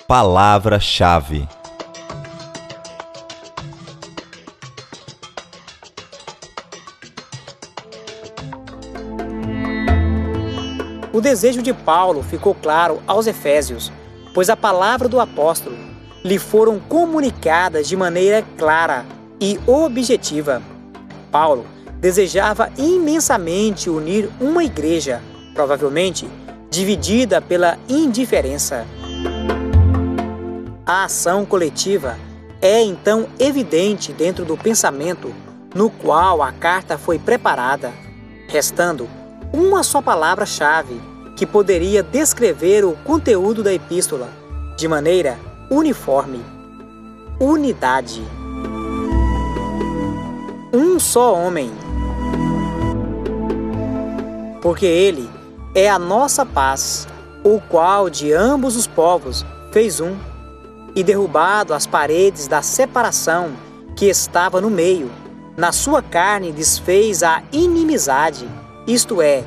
Palavra-chave. O desejo de Paulo ficou claro aos Efésios, pois a palavra do apóstolo lhe foram comunicadas de maneira clara e objetiva. Paulo desejava imensamente unir uma igreja, provavelmente dividida pela indiferença. A ação coletiva é então evidente dentro do pensamento no qual a carta foi preparada, restando uma só palavra-chave que poderia descrever o conteúdo da epístola de maneira uniforme: unidade. Um só homem. Porque ele é a nossa paz, o qual de ambos os povos fez um, e derrubado as paredes da separação que estava no meio, na sua carne desfez a inimizade, isto é,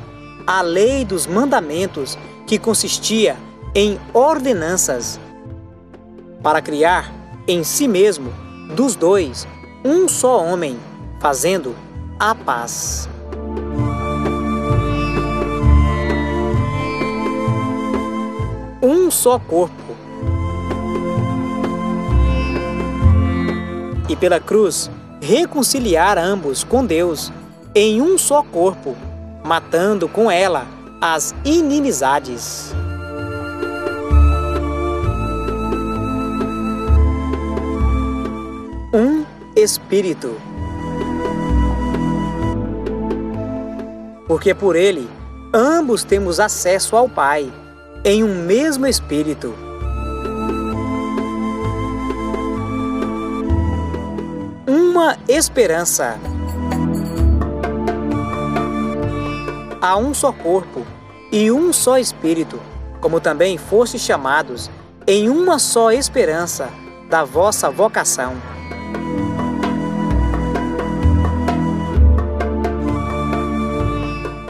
a lei dos mandamentos que consistia em ordenanças, para criar em si mesmo, dos dois, um só homem, fazendo a paz. Um só corpo. E pela cruz, reconciliar ambos com Deus em um só corpo, matando com ela as inimizades. Um Espírito. Porque por ele, ambos temos acesso ao Pai, em um mesmo Espírito. Uma esperança. Há um só corpo e um só Espírito, como também fostes chamados em uma só esperança da vossa vocação.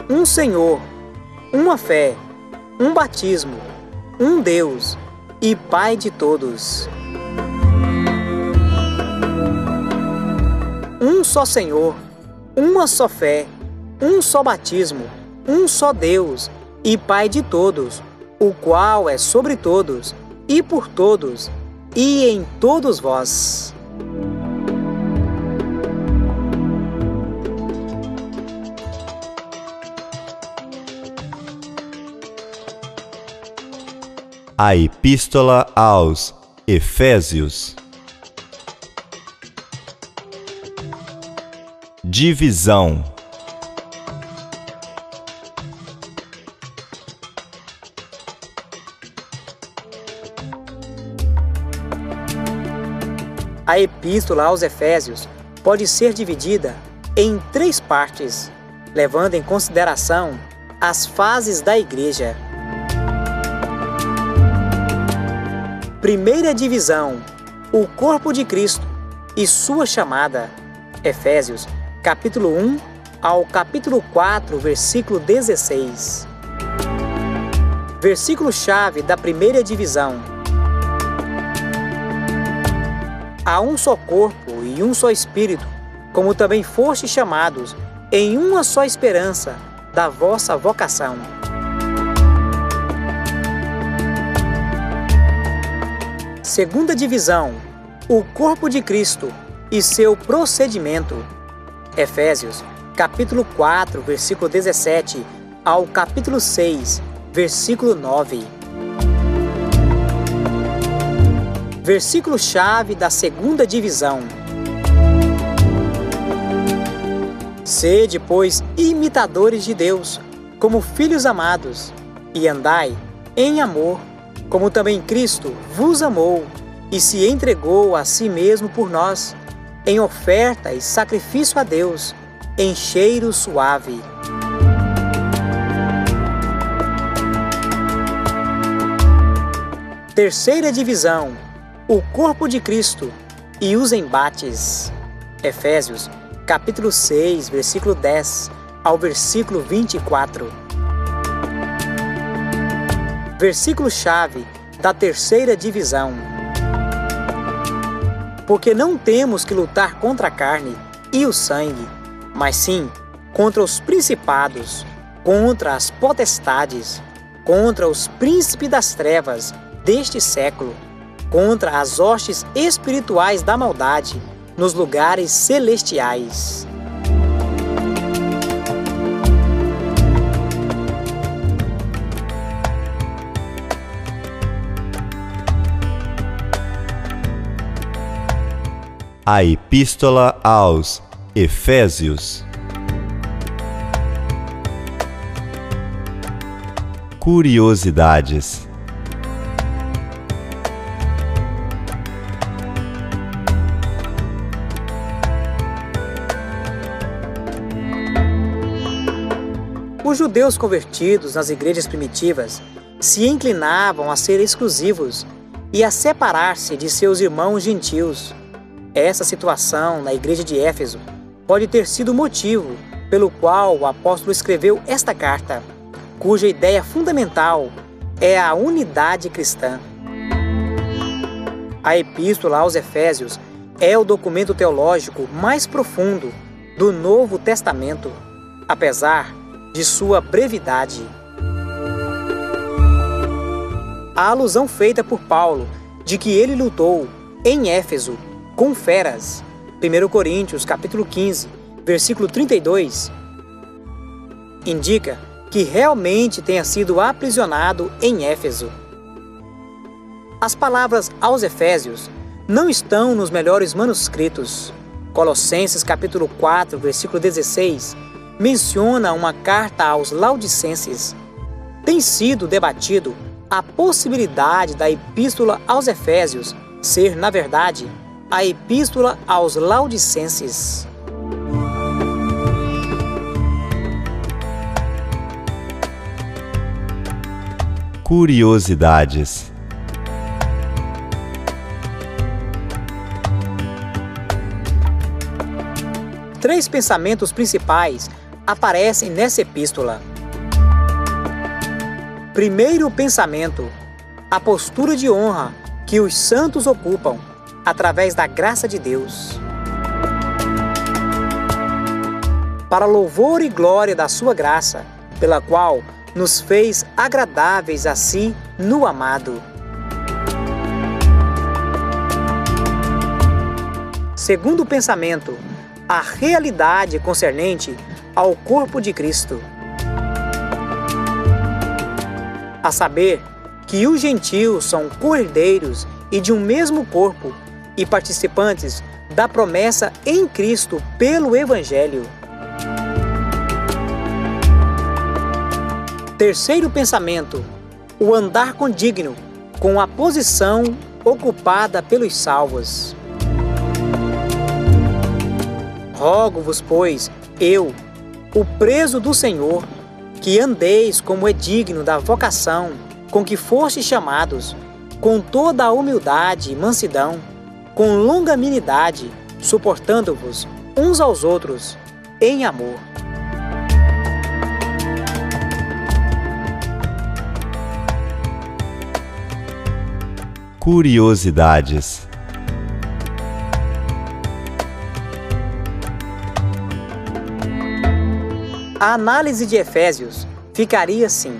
Um Senhor, uma fé, um batismo, um Deus e Pai de todos. Um só Senhor, uma só fé, um só batismo, um só Deus e Pai de todos, o qual é sobre todos e por todos e em todos vós. A Epístola aos Efésios. Divisão. A Epístola aos Efésios pode ser dividida em 3 partes, levando em consideração as fases da Igreja. Primeira divisão, o corpo de Cristo e sua chamada. Efésios, capítulo 1 ao capítulo 4, versículo 16. Versículo-chave da primeira divisão. Há um só corpo e um só Espírito, como também fostes chamados em uma só esperança da vossa vocação. Segunda divisão, o corpo de Cristo e seu procedimento. Efésios, capítulo 4, versículo 17 ao capítulo 6, versículo 9. Versículo-chave da segunda divisão. Sede, pois, imitadores de Deus, como filhos amados, e andai em amor, como também Cristo vos amou e se entregou a si mesmo por nós, em oferta e sacrifício a Deus, em cheiro suave. Terceira divisão, o corpo de Cristo e os embates. Efésios, capítulo 6, versículo 10 ao versículo 24. Versículo-chave da terceira divisão. Porque não temos que lutar contra a carne e o sangue, mas sim contra os principados, contra as potestades, contra os príncipes das trevas deste século, contra as hostes espirituais da maldade nos lugares celestiais. A Epístola aos Efésios. Curiosidades. Os judeus convertidos nas igrejas primitivas se inclinavam a ser exclusivos e a separar-se de seus irmãos gentios. Essa situação na igreja de Éfeso pode ter sido o motivo pelo qual o apóstolo escreveu esta carta, cuja ideia fundamental é a unidade cristã. A Epístola aos Efésios é o documento teológico mais profundo do Novo Testamento, apesar de sua brevidade. A alusão feita por Paulo de que ele lutou em Éfeso com feras, 1 Coríntios capítulo 15, versículo 32, indica que realmente tenha sido aprisionado em Éfeso. As palavras aos Efésios não estão nos melhores manuscritos. Colossenses capítulo 4, versículo 16, menciona uma carta aos Laodicenses. Tem sido debatido a possibilidade da Epístola aos Efésios ser, na verdade, a Epístola aos Laodicenses. Curiosidades. Três pensamentos principais aparecem nessa epístola. Primeiro pensamento: a postura de honra que os santos ocupam através da graça de Deus, para louvor e glória da sua graça, pela qual nos fez agradáveis a si no amado. Segundo pensamento: a realidade concernente ao corpo de Cristo, a saber, que os gentios são co-herdeiros e de um mesmo corpo e participantes da promessa em Cristo pelo Evangelho. Terceiro pensamento: o andar condigno com a posição ocupada pelos salvos. Rogo-vos, pois, eu, o preso do Senhor, que andeis como é digno da vocação com que fostes chamados, com toda a humildade e mansidão, com longanimidade, suportando-vos uns aos outros em amor. Curiosidades. A análise de Efésios ficaria assim.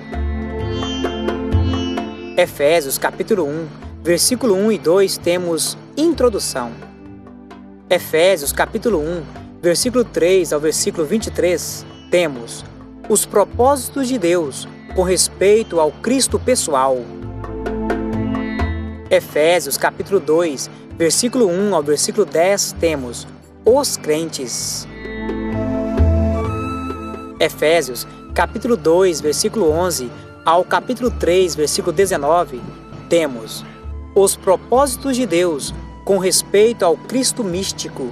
Efésios capítulo 1, versículo 1 e 2 temos introdução. Efésios capítulo 1, versículo 3 ao versículo 23 temos os propósitos de Deus com respeito ao Cristo pessoal. Efésios capítulo 2, versículo 1 ao versículo 10 temos os crentes. Efésios capítulo 2, versículo 11 ao capítulo 3, versículo 19, temos os propósitos de Deus com respeito ao Cristo místico.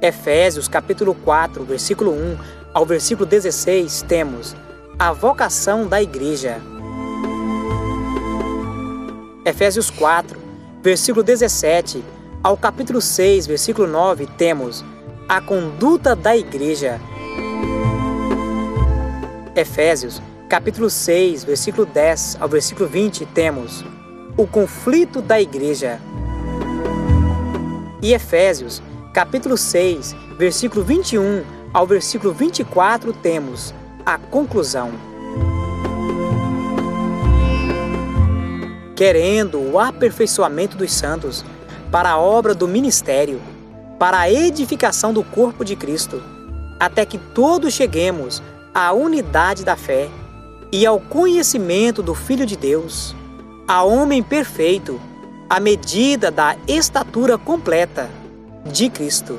Efésios capítulo 4, versículo 1 ao versículo 16, temos a vocação da igreja. Efésios 4, versículo 17 ao capítulo 6, versículo 9, temos a conduta da igreja. Efésios, capítulo 6, versículo 10 ao versículo 20, temos o conflito da igreja. E Efésios, capítulo 6, versículo 21 ao versículo 24, temos a conclusão. Querendo o aperfeiçoamento dos santos para a obra do ministério, para a edificação do corpo de Cristo, até que todos cheguemos à unidade da fé e ao conhecimento do Filho de Deus, a homem perfeito, à medida da estatura completa de Cristo.